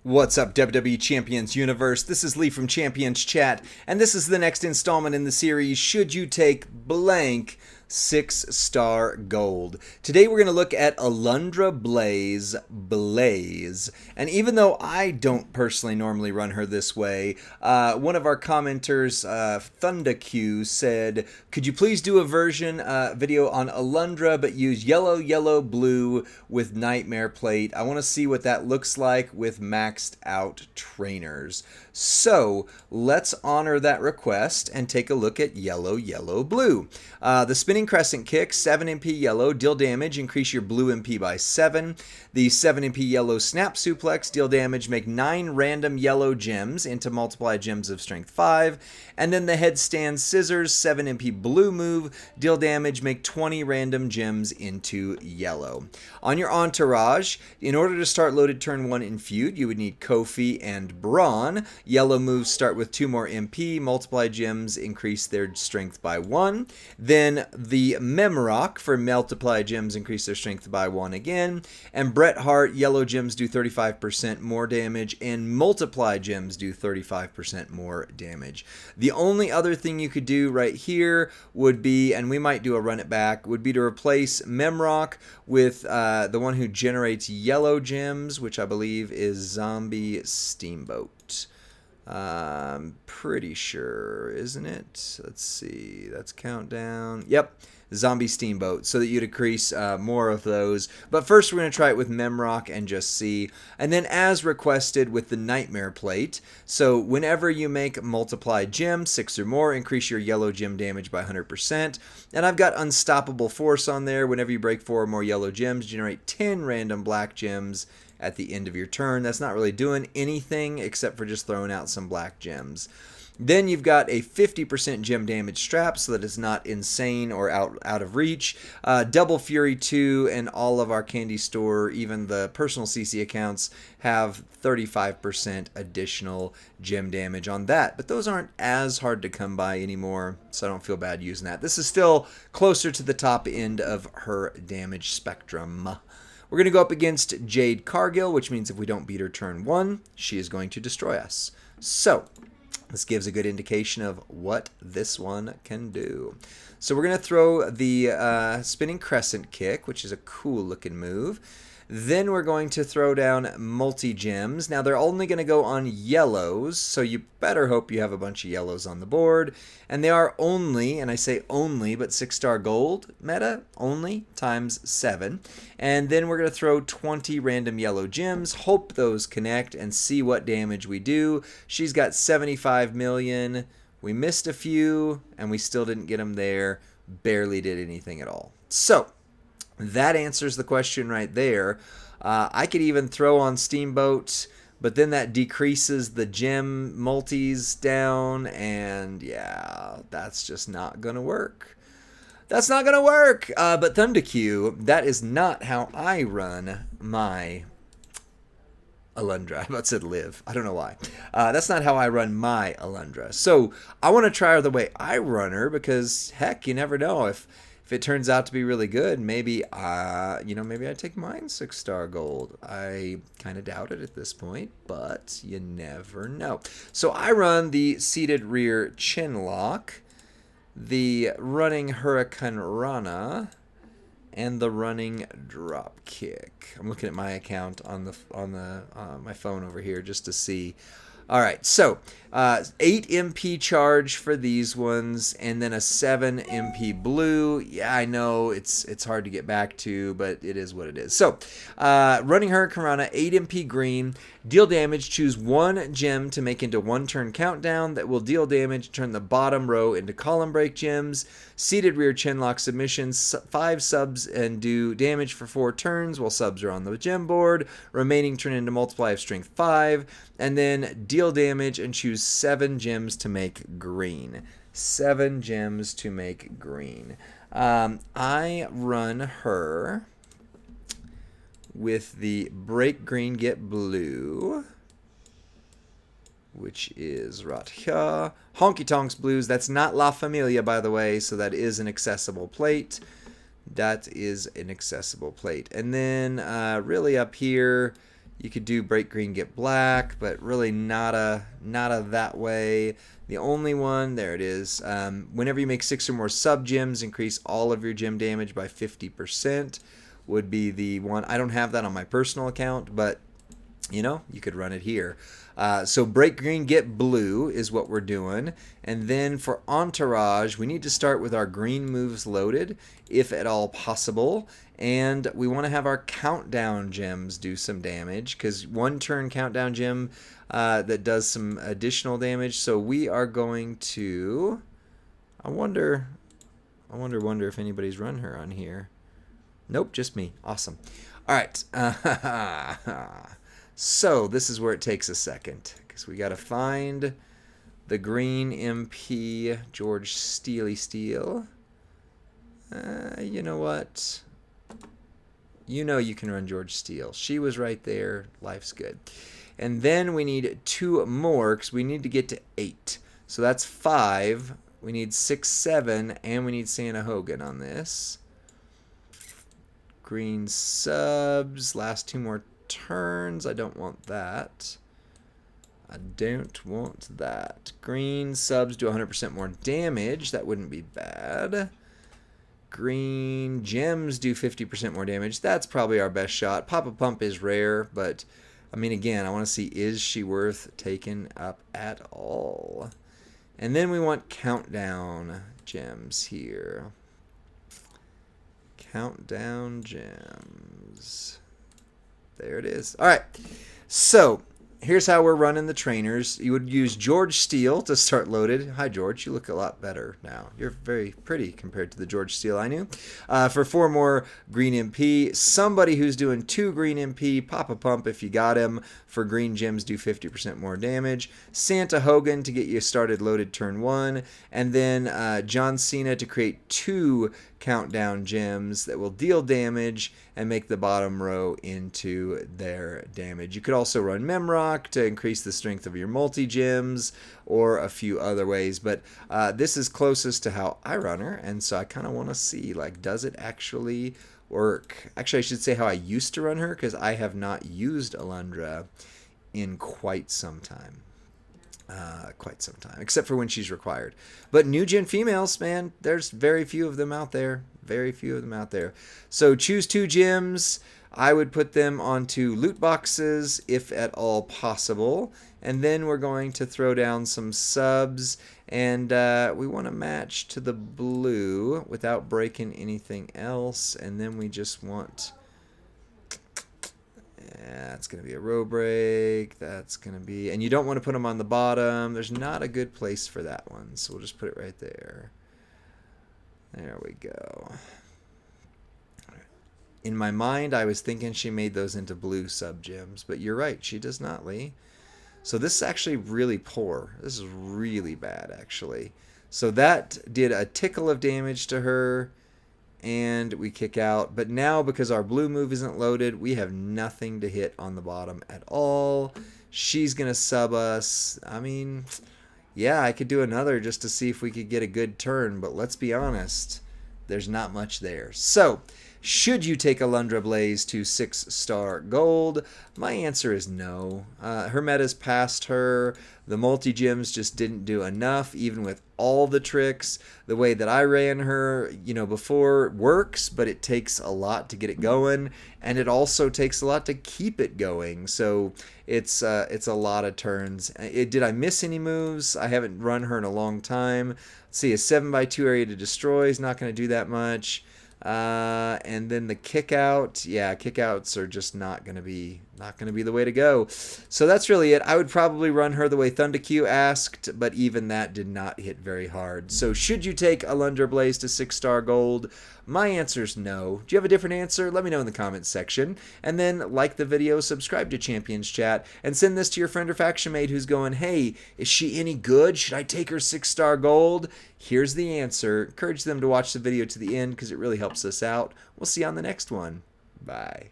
What's up, WWE Champions Universe? This is Lee from Champions Chat, and this is the next installment in the series, Should You Take Blank 6-Star Gold. Today we're going to look at Alundra Blayze. And even though I don't personally normally run her this way, one of our commenters, ThunderQ, said, could you please do a version video on Alundra, but use yellow, blue with Nightmare Plate? I want to see what that looks like with maxed out trainers. So let's honor that request and take a look at yellow, blue. The spinning crescent kick, 7 MP yellow, deal damage, increase your blue MP by 7. The 7 MP yellow snap suplex, deal damage, make 9 random yellow gems into multiply gems of strength 5. And then the headstand scissors, 7 MP blue move, deal damage, make 20 random gems into yellow. On your entourage, in order to start loaded turn 1 in feud, you would need Kofi and Braun. Yellow moves start with 2 more MP, multiply gems increase their strength by 1. Then the Memrock for multiply gems increase their strength by 1 again. And Bret Hart, yellow gems do 35% more damage, and multiply gems do 35% more damage. The only other thing you could do right here would be, and we might do a run it back, would be to replace Memrock with the one who generates yellow gems, which I believe is Zombie Steamboat. Pretty sure, isn't it? Let's see, that's countdown. Yep, Zombie Steamboat, so that you decrease more of those. But first we're going to try it with Memrock and just see. And then as requested with the Nightmare Plate, so whenever you make multiply gem, 6 or more, increase your yellow gem damage by 100%. And I've got Unstoppable Force on there. Whenever you break 4 or more yellow gems, generate 10 random black gems at the end of your turn. That's not really doing anything except for just throwing out some black gems. Then you've got a 50% gem damage strap so that it's not insane or out of reach. Double Fury 2 and all of our candy store, even the personal CC accounts, have 35% additional gem damage on that. But those aren't as hard to come by anymore, so I don't feel bad using that. This is still closer to the top end of her damage spectrum. We're going to go up against Jade Cargill, which means if we don't beat her turn 1, she is going to destroy us. So this gives a good indication of what this one can do. So we're going to throw the spinning crescent kick, which is a cool looking move. Then we're going to throw down multi-gems. Now, they're only going to go on yellows, so you better hope you have a bunch of yellows on the board. And they are only, and I say only, but 6-star gold meta, only, times 7. And then we're going to throw 20 random yellow gems, hope those connect, and see what damage we do. She's got 75 million. We missed a few, and we still didn't get them there. Barely did anything at all. So that answers the question right there. I could even throw on Steamboat, but then that decreases the gem multis down, and yeah, that's just not going to work. That's not going to work. But ThunderQ, that is not how I run my Alundra. I about said live. I don't know why. That's not how I run my Alundra. So I want to try her the way I run her because, heck, you never know. If it turns out to be really good, maybe maybe I take mine 6-star gold. I kind of doubt it at this point, but you never know. So I run the seated rear chin lock, the running Hurricane Rana, and the running drop kick. I'm looking at my account on my phone over here just to see. All right, so 8 MP charge for these ones, and then a 7 MP blue. Yeah, I know it's hard to get back to, but it is what it is. So, running Hurricane Rana, 8 MP green, deal damage. Choose 1 gem to make into 1 turn countdown that will deal damage. Turn the bottom row into column break gems. Seated rear chinlock submissions, 5 subs and do damage for 4 turns while subs are on the gem board. Remaining turn into multiply of strength 5, and then deal damage and choose 7 gems to make green. 7 gems to make green. I run her with the break green, get blue, which is right here. Honky Tonks Blues. That's not La Familia, by the way, so that is an accessible plate. That is an accessible plate. And then really up here, You could do break green, get black, but really nada that way. The only one, there it is. Whenever you make 6 or more sub gems, increase all of your gem damage by 50%. Would be the one. I don't have that on my personal account, but you know, you could run it here. So break green, get blue is what we're doing. And then for Entourage, we need to start with our green moves loaded, if at all possible. And we want to have our countdown gems do some damage, because 1 turn countdown gem that does some additional damage. So we are going to... I wonder if anybody's run her on here. Nope, just me. Awesome. All right. So this is where it takes a second, because we got to find the green MP, George Steely Steel. You know what? You know you can run George Steele. She was right there. Life's good. And then we need 2 more, because we need to get to 8. So that's 5. We need 6, 7, and we need Santa Hogan on this. Green subs. Last 2 more turns. I don't want that. I don't want that. Green subs do 100% more damage. That wouldn't be bad. Green gems do 50% more damage. That's probably our best shot. Papa Pump is rare, but I mean, again, I want to see, is she worth taking up at all? And then we want countdown gems here. Countdown gems. There it is. All right. So here's how we're running the trainers. You would use George Steele to start loaded. Hi, George. You look a lot better now. You're very pretty compared to the George Steele I knew. For 4 more green MP. Somebody who's doing 2 green MP. Papa Pump if you got him. For green gems, do 50% more damage. Santa Hogan to get you started loaded turn 1. And then John Cena to create 2 countdown gems that will deal damage and make the bottom row into their damage. You could also run Memrock to increase the strength of your multi-gems, or a few other ways, but this is closest to how I run her, and so I kind of want to see, like, does it actually work? Actually, I should say how I used to run her, because I have not used Alundra in quite some time. Except for when she's required. But new gen females, man, there's very few of them out there. Very few of them out there. So choose 2 gems. I would put them onto loot boxes if at all possible. And then we're going to throw down some subs. And we want to match to the blue without breaking anything else. And then we just want... Yeah, it's going to be a row break. That's going to be... And you don't want to put them on the bottom. There's not a good place for that one. So we'll just put it right there. There we go. In my mind, I was thinking she made those into blue sub-gems. But you're right. She does not, Lee. So this is actually really poor. This is really bad, actually. So that did a tickle of damage to her. And we kick out. But now, because our blue move isn't loaded, we have nothing to hit on the bottom at all. She's going to sub us. I mean, yeah, I could do another just to see if we could get a good turn. But let's be honest, there's not much there. So, should you take Alundra Blayze to 6-star gold? My answer is no. Her meta's past her. The multi-gems just didn't do enough, even with all the tricks. The way that I ran her, you know, before works, but it takes a lot to get it going, and it also takes a lot to keep it going. So it's a lot of turns. Did I miss any moves? I haven't run her in a long time. Let's see, a 7x2 area to destroy is not going to do that much. And then the kick out, yeah, kickouts are just not gonna be the way to go. So that's really it. I would probably run her the way ThunderQ asked, but even that did not hit very hard. So should you take Alundra Blayze to 6-star gold? My answer is no. Do you have a different answer? Let me know in the comments section. And then like the video, subscribe to Champions Chat, and send this to your friend or faction mate who's going, hey, is she any good? Should I take her 6-star gold? Here's the answer. Encourage them to watch the video to the end because it really helps us out. We'll see you on the next one. Bye.